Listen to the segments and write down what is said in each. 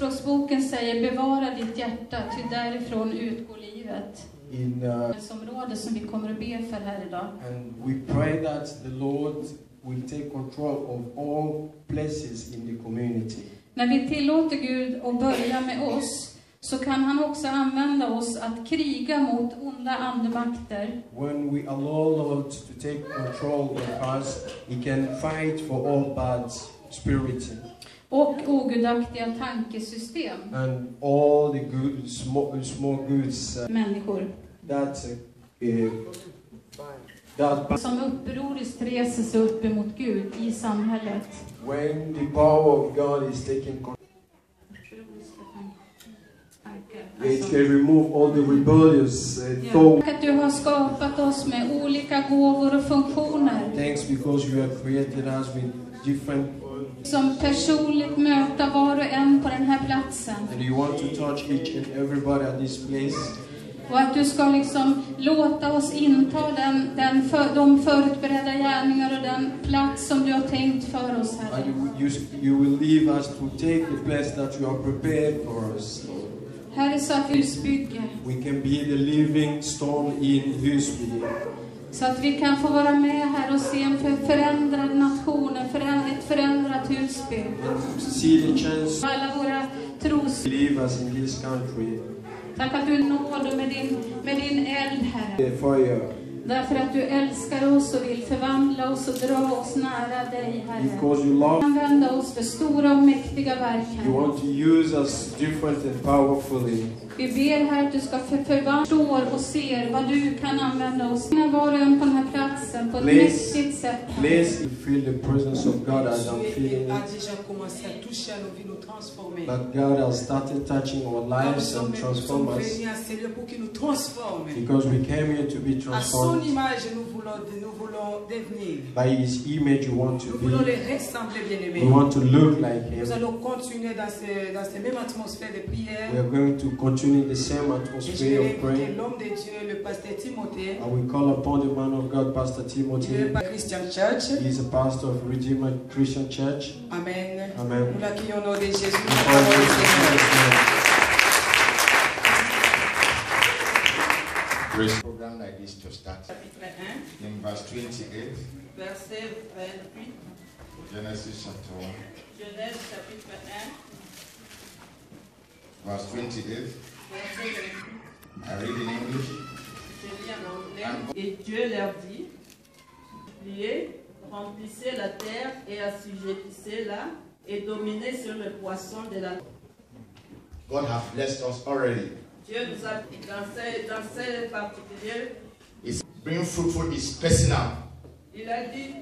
Ordspråksboken säger bevara ditt hjärta, ty därifrån utgår livet. Område som vi kommer att be för här idag. And we pray that the Lord will take control of all places in the community. När vi tillåter Gud att börja med oss, så kan han också använda oss att kriga mot onda andemakter. When we allow Lord to take control of us, he can fight for all bad spirits. Och ogudaktiga tankesystem. And all the good, small goods. Människor. Som upproriskt reser sig upp emot Gud i samhället. When the power of God is taking control. It can remove all the rebellious thoughts. Att du har skapat oss med olika gåvor och funktioner. Thanks because you have created us with different. Som personligt möta var och en på den här platsen. And you want to touch each and everybody at this place. Och att du ska liksom låta oss inta de förutberedda gärningar och den plats som du har tänkt för oss, Herre. You will leave us to take the place that you have prepared for us. Herre, så att husbygge. We can be the living stone in Husby. Så att vi kan få vara med här och se en förändrad nation, ett förändrat Husby. See the chance. Alla våra tros. Leave us in this country. Tack att du når dem med din eld, Herre. Fire. Därför att du älskar oss och vill förvandla oss och dra oss nära dig, Herre. Because you love. Använda oss för stora och mäktiga verk, Herre. You want to use us different and powerfully. Vi ber här att du ska förstår och ser vad du kan använda oss. När var och en på den här platsen på ett mäktigt sätt. Please feel the presence of God as I'm feeling it. That God has started touching our lives and transform us. Because we came here to be transformed. By His image we want to be. We want to look like Him. We are going to continue the same atmosphere of prayer. And we call upon the man of God, Pastor Timothy. He is a pastor of Redeemer Christian Church. Amen. Amen. Grace program like this to start. In verse 28. Verset 28. Genesis chapter 1. Genèse chapitre 1. Verse 28. Verset 28. I read in English. Je lis en anglais. Et Dieu leur dit, pliez, remplissez la terre et assujettissez-la et dominez sur le poisson de la mer. God has blessed us already. Dieu nous a dans ces particuliers. It's being fruitful is personal. Il a dit,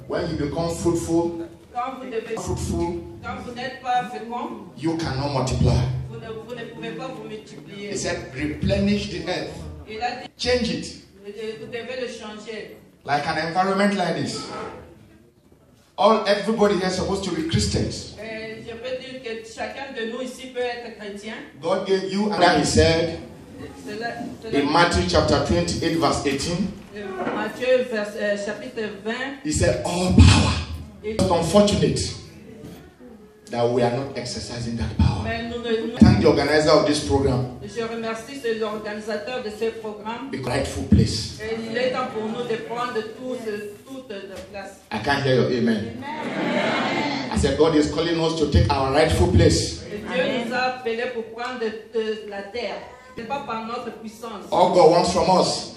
when you become fruitful, quand vous n'êtes pas fécond, you cannot multiply. Vous ne pouvez pas vous multiplier. He said, replenish the earth. Il a dit, change it. Vous devez le changer. Like an environment like this. Everybody here is supposed to be Christians. Je peux dire que chacun de nous ici peut être chrétien. God gave you, and then He said in Matthew chapter 28, verse 18. Matthieu chapitre 20. He said, all power. It's unfortunate that we are not exercising that power. Thank the organizer of this program. Je remercie l'organisateur de ce programme. The rightful place. Il est temps pour nous de prendre toute la place. I can't hear your amen. I said God is calling us to take our rightful place. Dieu nous a appelés pour prendre de la terre. Ce n'est pas par notre puissance. All God wants from us.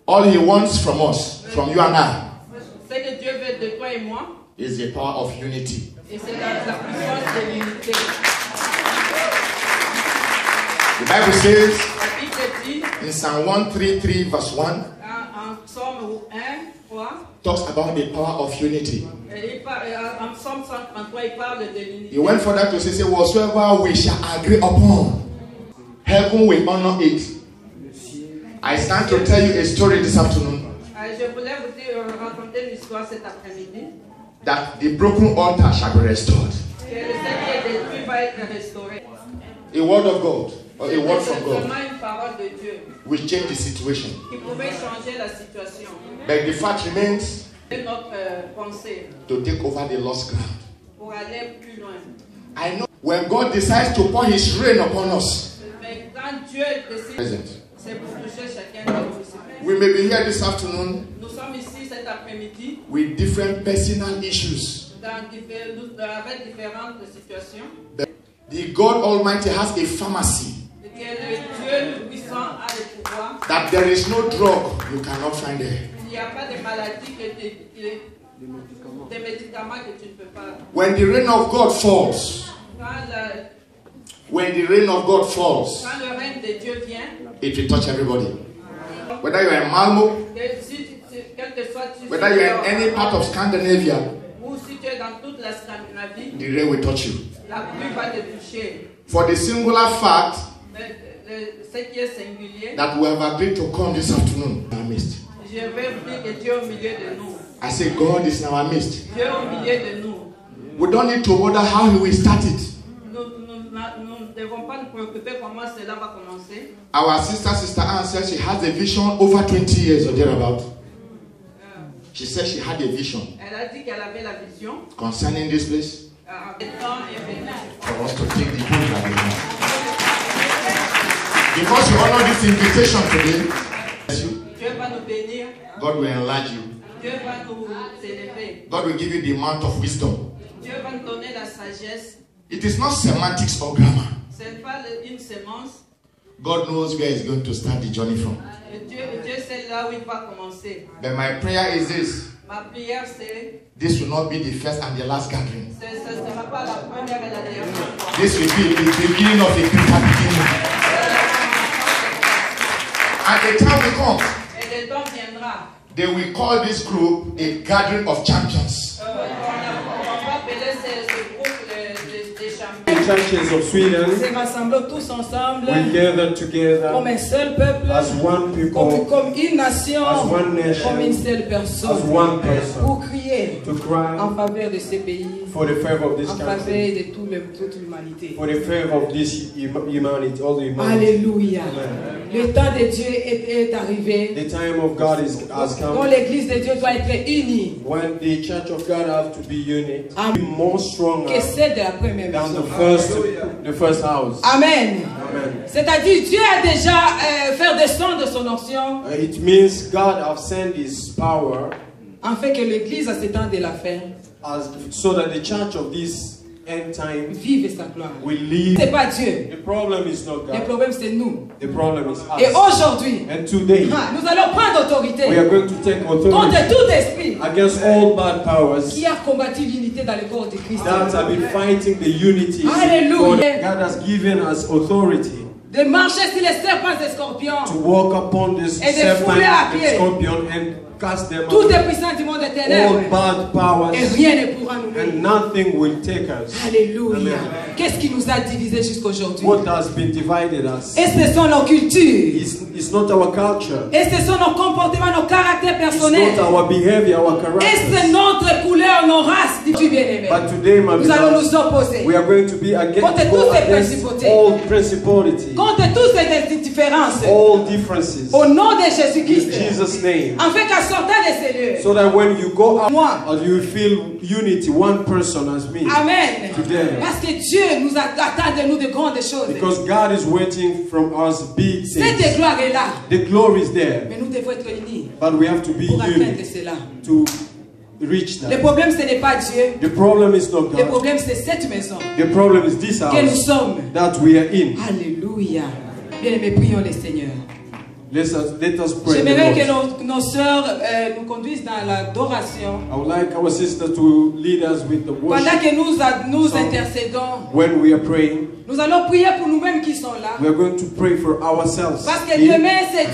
All He wants from us, from you and I, ce que Dieu veut de toi et moi, is the power of unity. Et c'est la puissance de l'unité. The Bible says La Bible dit, in Psalm 133 verse 1, en Psaume 1, 3, talks about the power of unity. En Psaume 133, il parle de l'unité. He went further to say, whatsoever we shall agree upon, heaven will honor it. I stand to tell you a story this afternoon. Je voulais vous raconter une histoire cet après-midi. That the broken altar shall be restored. Que le Seigneur détruit va être restauré. A word of God, or a word from God, une parole de Dieu will change the situation. Qui pouvait changer la situation. But the fact remains notre pensée to take over the lost ground. pour aller plus loin. I know when God decides to pour His rain upon us, we may be here this afternoon with different personal issues. The God Almighty has a pharmacy that there is no drug you cannot find there. When the rain of God falls, it will touch everybody. Whether you are in Malmo, whether you are in any part of Scandinavia, the rain will touch you. For the singular fact that we have agreed to come this afternoon in our midst. I say God is in our midst. We don't need to wonder how He will start it. Our sister Anne said she has a vision over 20 years or thereabout. She said she had a vision concerning this place for us to take the program. Because you honor this invitation today, God will enlarge you. God will give you the amount of wisdom. It is not semantics or grammar. God knows where He's going to start the journey from. But my prayer is this. This will not be the first and the last gathering. This will be the beginning of a greater beginning. And the time will come, they will call this group a gathering of champions. The churches of Sweden will gather together comme un seul peuple, as one people, comme une nation, as one nation, comme une seule personne, as one person, pour crier to cry en faveur de ce pays, for the favor of this en country, faveur de toute l'humanité. for the favor of this humanity, all the humanity. Alléluia. Amen. Le temps de Dieu est arrivé. The time of God has Quand come. l'église de Dieu doit être unie. When the church of God has to be unit, be more stronger Que celle de la première than maison. the first house. Amen. Amen. C'est-à-dire Dieu a déjà fait descendre son onction. It means God has sent His power Afin que l'église à ce temps de la fin so that the church of this end time vive sa gloire. will live. C'est pas Dieu. The problem is not Le God. problème c'est nous. The problem is Et us. aujourd'hui, And today, nous allons prendre autorité we are going to take authority contre tout esprit against all bad powers qui a combattu l'unité dans le corps de Christ. that have been fighting the unity. Hallelujah. God has given us authority De marcher sur les serpents et scorpions. to walk upon this Et de serpent fouler à and pied scorpion and cast them Toutes out. les puissances du monde des ténèbres. All bad powers, Et rien ne pourra nous and nuire. nothing will take us. Alléluia. Amen. Qu'est-ce qui nous a divisés jusqu'aujourd'hui? What has been divided us Et ce sont nos cultures. is not our culture. Et ce sont nos comportements, nos caractères It's personnels. not our behavior, our Et character. c'est notre couleur, nos races, dit bien-aimé. But today, my Nous allons beloved, nous opposer we are going to be contre against, toutes ces against principautés, all principalities, contre toutes ces différences. all differences, Au nom de in Jésus-Christ. Jesus' name. Afin qu'à sortir de ces lieux. So that when you go out, Moi. you feel unity, one person as me. Amen. Today. Parce que Dieu nous attend de nous de grandes choses. Because God is waiting from us big Cette things. gloire est là. The glory is there, Mais nous devons être unis but we have to be pour atteindre united cela. to reach Le that. problème, ce n'est pas Dieu. The problem is not Le God. problème, c'est cette maison The problem is this que nous house sommes. that we are in. Alléluia. Bien-aimés, prions le Seigneur. Let us pray. J'aimerais que the Lord. nos sœurs nous conduisent dans l'adoration. I would like our sister to lead us with the Pendant worship. que nous song. intercédons, When we are praying, nous allons prier pour nous-mêmes qui sont là. we are going to pray for ourselves. Parce que demain, c'est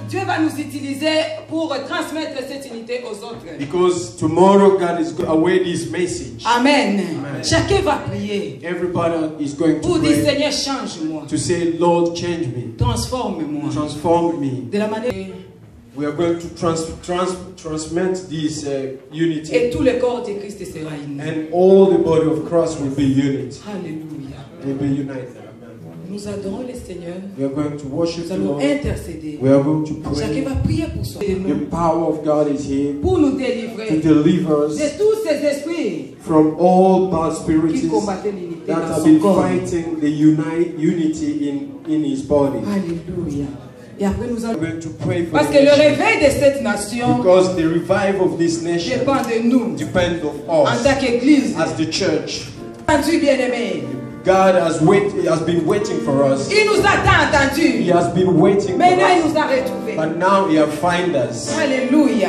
Dieu va nous utiliser pour transmettre cette unité aux autres. Because tomorrow God is going to await this message. Amen. Amen. Chacun va prier Everybody is going pour to dire pray Seigneur, change-moi. to say, Lord, change me, Transforme-moi. transform me. De la manière. We are going to transmit this Et unity, tout le corps de Christ sera uni. and all the body of Christ will be unit. Alléluia. Will be united. Amen. Nous adorons le Seigneur. We are going to worship Nous the allons Lord. intercéder. We are going to Chacun pray. va prier pour son The power of God is here pour nous to délivrer deliver us de tous ces esprits from all bad qui spirits combattaient l'unité that dans have son been corps. fighting the unity in His body. Alléluia. Et après nous allons... We're going to pray for Parce the que le nation, réveil de cette nation because the revival of this nation dépend de nous depends of en us tant qu'Église. as the church. Entendu, bien-aimé. God has been waiting for us. Il nous a tant entendu. He has been waiting for Maintenant, il us. nous a retrouvés. But now He has found us. Alléluia.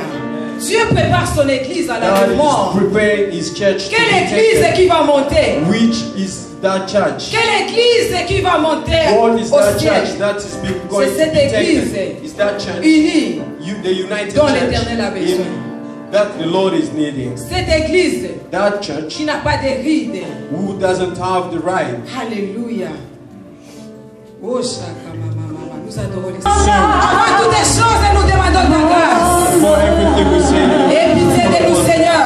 Dieu prépare son Église à la God mort. is preparing His church to Quelle be Église taken. qui va monter? Which is that church? Quelle Église qui va monter What is au that ciel? church that is going to cette be église taken? Is that church unie the united dont church l'Éternel a besoin. that the Lord is needing? Cette Église That church qui n'a pas de rides. who doesn't have the right. Alléluia. Oh, Shaka, mama, nous adorons les avant toutes les choses, nous demandons ta grâce. For everything we say, Et pitié de nous, Seigneur.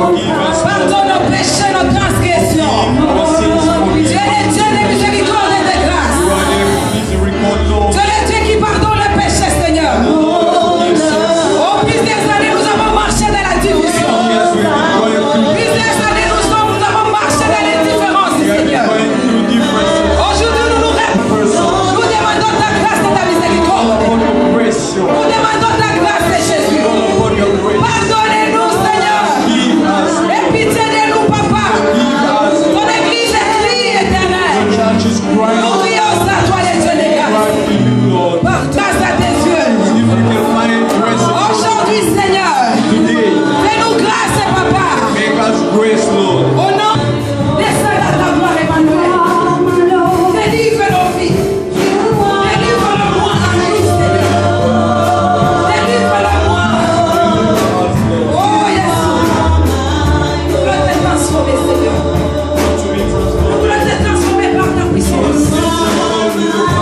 forgive us. Pardonne nos péchés, nos transgressions. Our sins, forgive Dieu us. est Dieu de miséricorde et de grâce. You are there, please record, Lord. Dieu est Dieu qui pardonne le péché, Seigneur. Au plus des années, nous avons marché dans la division. Yes, we've been going through. Plus des années, nous avons marché dans les différences, We have been Seigneur. going through differences. Aujourd'hui, nous nous demandons ta grâce et ta miséricorde. Upon your grace, Nous Lord. demandons ta grâce de Jésus. Upon your grace. Pardonnez-nous, Seigneur. Give us. Et pitié de nous, Papa. Ton Église crie, The Éternel. church is Nous crying. crions à toi, les dieux des grâces. Cry to you, Lord. Par grâce à tes yeux. If we can find grace in Aujourd'hui, Seigneur, today, fais-nous grâce, Papa. make us grace, Lord. Au nom de ta gloire, Emmanuel. Délivre nos vies. Délivre-le-moi à nous, Seigneur. Délivre-le-moi. Oh, Jésus. Nous voulons te transformer, Seigneur. Nous voulons te transformer par ta puissance.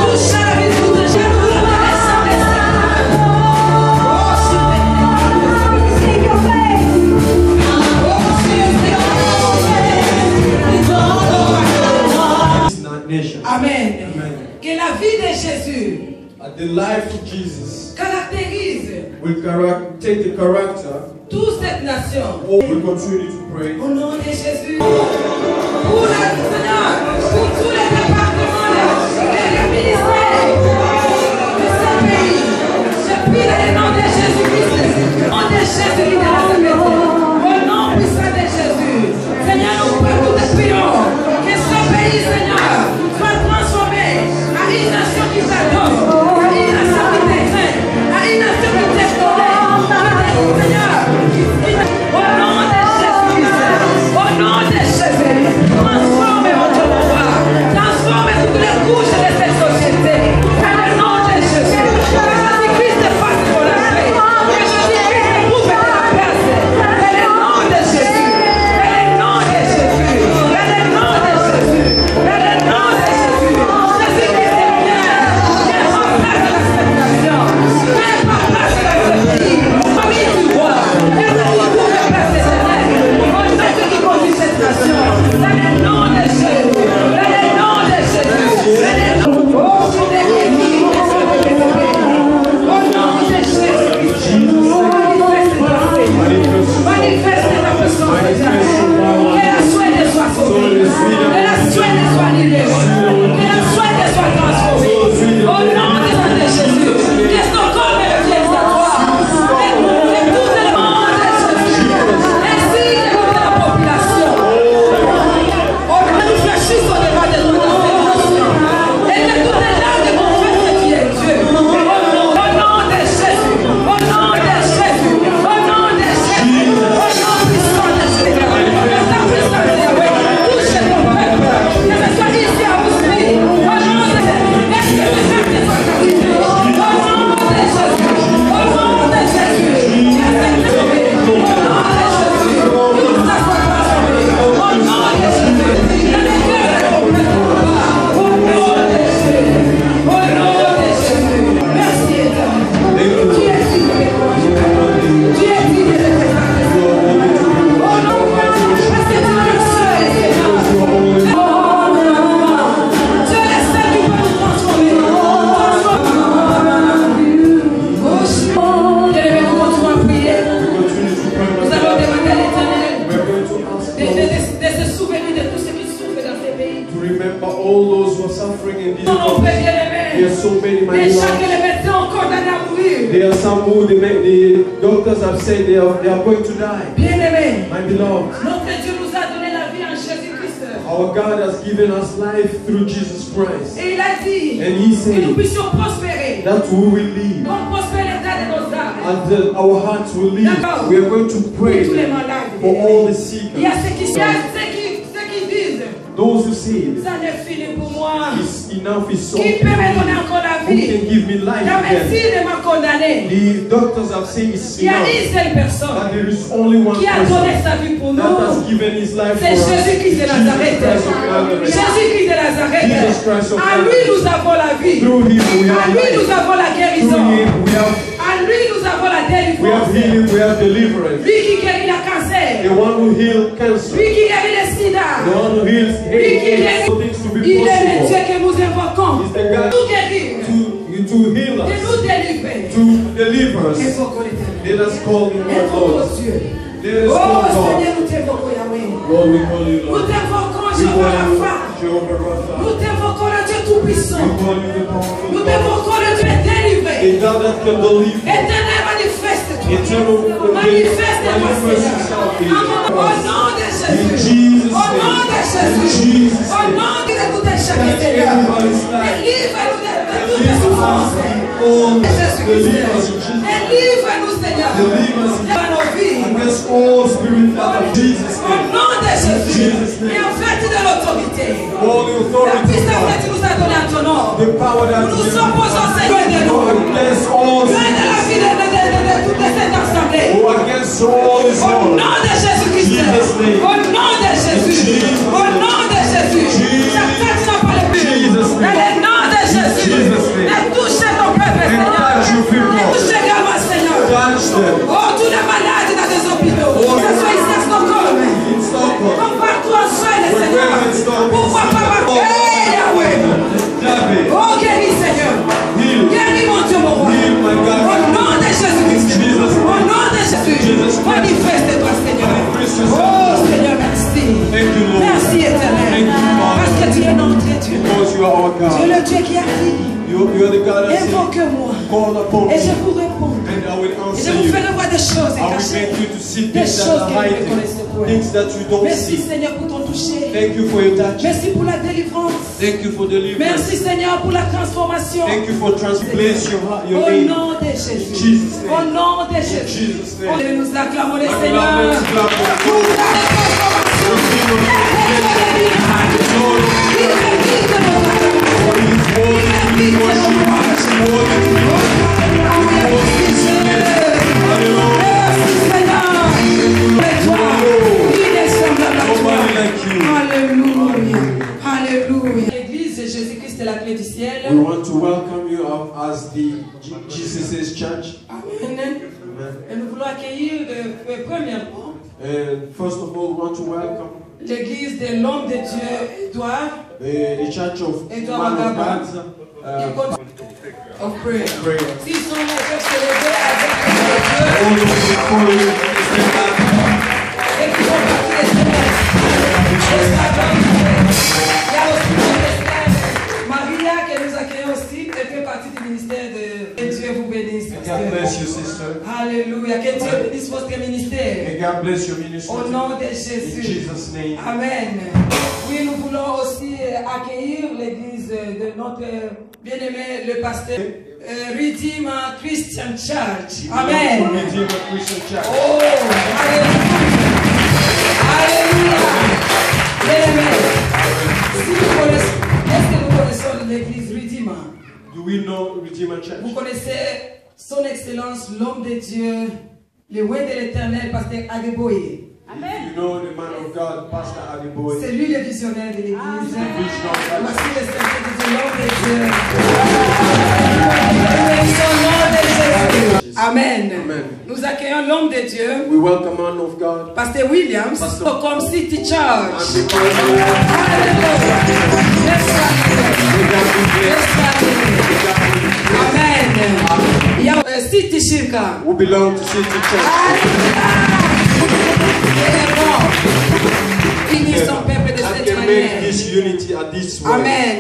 Touche à la vie de tous les gens. Nous voulons te ressembler, Seigneur. Oh, Nation. Amen. Amen. Que la vie de Jésus The life of Jesus caractérise will take the character. toute cette nation. Oh, we continue to pray. Au nom de Jésus. Pour le Seigneur, pour tous les départements, les ministères de ce pays. Je prie dans le nom de Jésus-Christ. Au nom de Jésus de Nazareth. Au nom puissant de Jésus. Seigneur, nous te prions que ce pays, Seigneur, soit transformé à une nation qui t'adore, à une nation qui t'aime, à une nation qui t'aime. Seigneur, au nom de Jésus-Christ, au nom de Jésus, transforme votre pouvoir, transforme toutes les couches de cette société, dans le nom de Jésus. Que Jésus-Christ fasse pour la paix, que Jésus-Christ prouve de la place, dans le nom de Jésus, dans le nom de Jésus, dans le nom de Jésus, dans le nom de Jésus. Jésus-Christ est bien, viens en place de l'acceptation, viens en place de ce pays, famille du roi, viens en place de la place éternelle, au nom de qui conduit cette nation, dans le nom de Jésus, dans le nom de Jésus, dans le nom de au nom de Jésus, manifeste ta puissance, que la soie soit sauvée, que la soie soit libérée, que la soie soit transformée, au nom de Jésus, que son corps revienne à toi, que tout le monde de Jésus, ainsi que toute la population, nous fléchissons devant de nous dans cette nation, et que toutes les langues confessent que tu es Dieu, au nom de Jésus, au nom de Jésus, au nom de Jésus, au nom puissant de Jésus, que ta puissance touche ton peuple, que remember all those who are suffering in this world. There are so many, my beloved. There are some who the doctors have said they are going to die. My beloved. Our God has given us life through Jesus Christ. And He said that we will live. And our hearts will live. We are going to pray for all the sick. Those who say it's enough is so. Who can give me life again? The doctors have said it's enough. But there is only one person that has given his life for us. Jesus Christ of Nazareth. À lui nous avons la vie. Through Him we À have lui life. nous avons la guérison. Through Him we have, À lui nous avons la we have délivrance. healing, we have deliverance. Lui qui guérit la cancer. The one who heals cancer. Lui qui guérit le sida. The one who heals AIDS. So things to be Il est le Dieu possible. que nous invoquons. He's the God Nous guérir. to heal De us. nous délivrer. To deliver us. Invoquons l'Éternel. Let us call Him our Invoquons Lord. Dieu. Let us Oh call God. Seigneur, nous t'invoquons Yahweh. Lord, we call you Nous Lord. t'invoquons We Jéhovah call you Rapha. Jehovah Rapha. Nous t'invoquons le Dieu We Tout-Puissant. call you the powerful Nous God. t'invoquons le Dieu délivré. A God that can deliver. Éternel, manifeste-toi. Eternal Manifeste-toi, manifest Seigneur. yourself in Au us. nom de In Jésus. Jesus' Au nom de name. Jésus. In Jesus' Au name. nom de tout un chacun Touch Seigneur. everybody's life. Délivre-nous de toutes les Deliver us souffrances. all. Deliver us in Jesus' name. Délivre-nous, Seigneur. Deliver us Dans nos vies. against all spirit of Jesus' Au name. nom de Jésus. Jesus' name. Et en fait de l'autorité. All the La authority puissance of que tu nous as donnée à ton nom. God. The power that Nous you nous opposons, Seigneur, de nous. against all Loin de la vie de toute cette assemblée. who against all is Au wrong. nom de Jésus-Christ. Jesus' name. Au nom de Jésus. Au nom de Jésus. Chaque tête n'a pas le but. Jesus' name. Dans le nom de Jésus. Jesus' name. Et touche ton peuple, Seigneur. touch your people. Et touche également, Seigneur. Touch them. Oh, tous les malades dans des hôpitaux. Que ce soit ici à Stockholm. In Stockholm. Comme partout en Suède, Seigneur. Wherever in Stockholm. Pourquoi pas? Hey, Yahweh. David. Oh, guéris, Seigneur. Heal. Guéris, mon Dieu, mon roi. Heal, my God. Au nom de Jésus-Christ. Jesus' Au name. nom de Jésus. Jesus' name. Manifeste-toi, Seigneur. Manifest yourself. Oh, Seigneur, merci. Thank you, Lord. Merci, éternel. Thank you, Father. Parce que tu es notre Dieu. Because you are our Tu es God. le Dieu qui a dit, You are the God that said, invoque-moi. call upon Et je me vous réponds. and I will Et je answer vous you. ferai voir des choses I will cachées. make you to see Des things that choses are que vous ne hiding, connaissez point. things that you don't Merci, see. Seigneur, pour ton toucher. Thank you for your touch. Merci pour la délivrance. Thank you for deliverance. Merci, Seigneur, pour la transformation. Thank you for place your Au name. nom de Jésus. Jesus' name. Au nom de In Jésus. Jesus' name. Et nous acclamons le My Seigneur. beloved, clap your Pour hands. la transformation. Il mérite de notre acclamation. For His word, Il mérite de notre Merci Seigneur. Et toi, il est semblable à toi. Nobody like you. Alléluia. Alléluia. L'église Jésus-Christ est la clé du We ciel. want to welcome you as the Jesus' church. Amen. Amen. Et nous voulons accueillir premièrement And first of all, we want to welcome l'église de l'homme de Dieu, Edouard, the church of Edouard Man of Magaba. God. Of prayer. Prayer. S'ils sont là, ils peuvent se lever avec All of you before you, stand up. et qui font partie des ténèbres. Il y a aussi le frère Maria que nous accueillons aussi, elle fait partie du ministère de... Que Dieu vous bénisse. God bless you, sister. Alléluia. Que Dieu bénisse votre ministère. May God bless your ministry. Au nom de In Jésus. Jesus' name. Amen. Oui, nous voulons aussi accueillir l'église de notre bien-aimé, le pasteur Redeemer Christian Church. Amen. Redeemer Christian Church. Oh, alléluia. Alléluia. Bien-aimé, si vous connaissez, est-ce que nous connaissons l'église Redeemer? Do we know Redeemer Church? Vous connaissez son excellence, l'homme de Dieu, le roi de l'éternel, pasteur Adeboye. Amen. You know the man of God, Pastor Adeboye. C'est lui le visionnaire de l'église. Visionnaire. Voici le serviteur de l'homme de Dieu. Son nom de Jésus. Amen. Amen. Nous accueillons l'homme de Dieu, We welcome man of God. Pasteur Williams, Pastor- comme City And Church. because Alléluia. Amen. Il y a City Shirka. we belong to City Church. Il est son peuple de cette manière. make this unity at this way. Amen.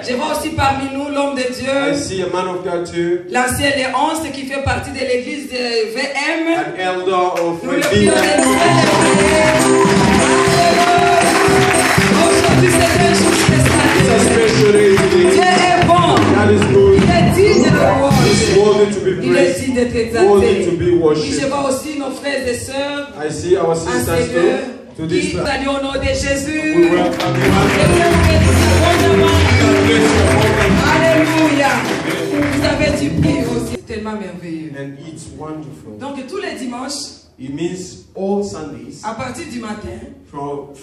Je vois aussi parmi nous l'homme de Dieu, I see a man of God too, l'ancien Léonce qui fait partie de l'église de VM. an elder of Nous le prions et nous aujourd'hui c'est un jour It's a spécial. special day today. Dieu est bon. God is good. Il est digne de He's louange. worthy to be Il est praised, digne d'être worthy to exalté. be Oui, je worshipped. vois aussi nos frères et sœurs I see our en sisters Seigneur too. To this qui we saluent au nom de Jésus. welcome you. God bless you abundantly. Alléluia. Vous avez du prix aussi. C'est tellement merveilleux. And it's wonderful. Donc tous les dimanches, It means all Sundays à partir du matin, from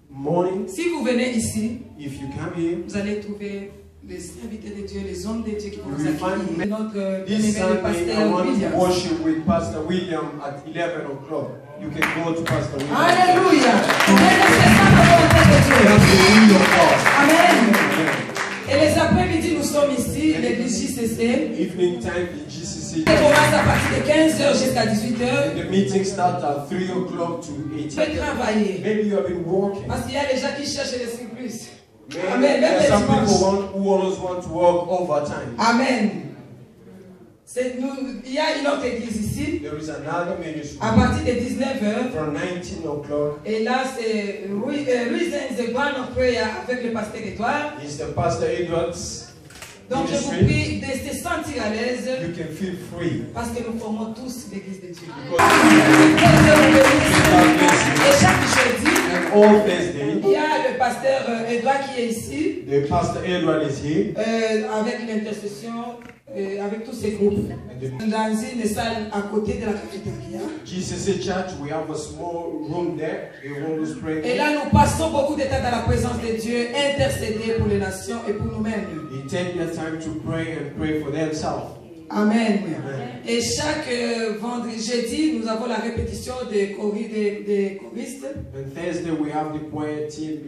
morning. si vous venez ici, If you come here, vous allez trouver les invités de Dieu, les hommes de Dieu qui vont We vous will find accueillir. Notre this bien-aimé le Sunday I pasteur want to William. worship with Pastor William at 11 o'clock. You can go to Pastor William. Alléluia. C'est ça la volonté de Dieu. That's the will of God. Amen. Amen. Et les après-midi, nous sommes ici, l'église JCC. Evening time in GCC. Ça commence à partir de 15h jusqu'à 18h. The meeting starts at 3 o'clock to 8. Tu peux travailler. Maybe you have been working. Parce qu'il y a les gens qui cherchent les surprises. Maybe Amen. there Même are les some people dimanches. who always want to work overtime. Amen. Il y a une autre église ici. There is another ministry À partir de 19h. from 19 o'clock. Et là, c'est Reasons the Band of Prayer avec le pasteur Edouard. It's the Pastor Edwards Donc je vous ministry. prie de se sentir à l'aise You can feel free. parce que nous formons tous l'église de Dieu. Because Et chaque jeudi, and all Thursday, il y a le pasteur Edouard qui est ici the Pastor Edward is here. avec l'intercession, avec tous ces groupes. And the Dans une salle à côté de la cafétéria. GCC Church, we have a small room there. We always pray. Et là, nous passons beaucoup de temps dans la présence de Dieu, intercéder pour les nations et pour nous-mêmes. They take their time to pray and pray for themselves. Amen. Amen. Et chaque vendredi, jeudi, nous avons la répétition des choristes. And Thursday we have the choir team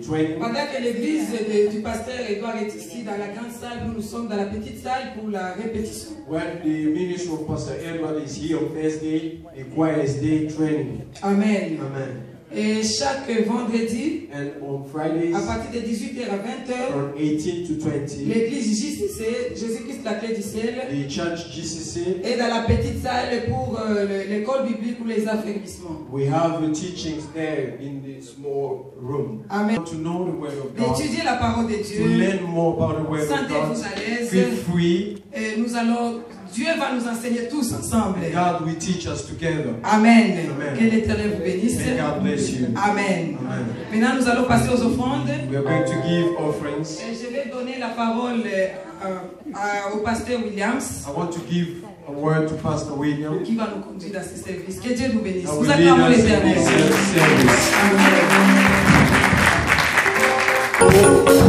training. Pendant que l'église du pasteur Edouard est ici dans la grande salle, nous sommes dans la petite salle pour la répétition. When the ministry of Pastor Edward is here on Thursday, the choir is day training. Amen. Amen. Et chaque vendredi, And on Fridays, à partir de 18h à 20h, from 18 to 20, l'église JCC, Jésus-Christ la clé du ciel, the church GCC, est dans la petite salle pour l'école biblique ou les affermissements. we have the teachings there in the small room. Amen. To know the word of God, D'étudier la parole de to Dieu, learn more about the word of sentez-vous God, à l'aise. feel free. Et nous allons, Dieu va nous enseigner tous ensemble. God will teach us together. Amen. Amen. Que l'Éternel vous bénisse. May God bless you. Amen. Amen. Maintenant, nous allons passer aux offrandes. We are going to give offerings. Et je vais donner la parole au pasteur Williams, I want to give a word to Pastor William. qui va nous conduire dans ce service. Que Dieu nous bénisse. I Nous will lead acclamons us in l'Éternel. this service.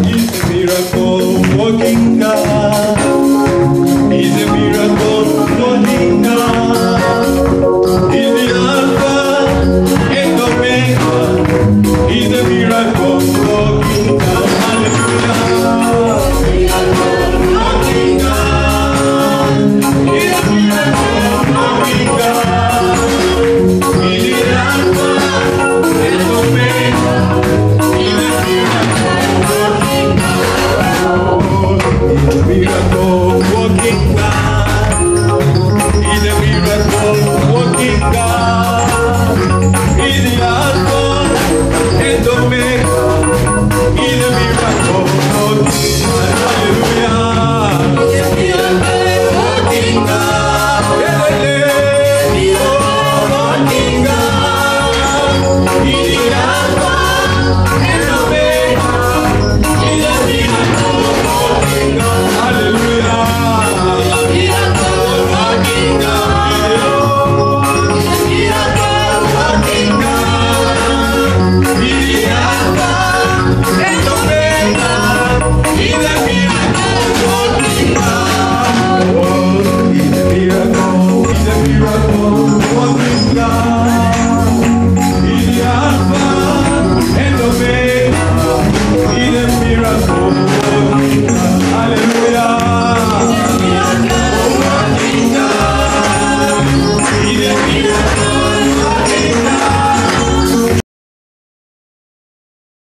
He's a miracle working God. He's a miracle working God. He's the Alpha and Omega. He's a miracle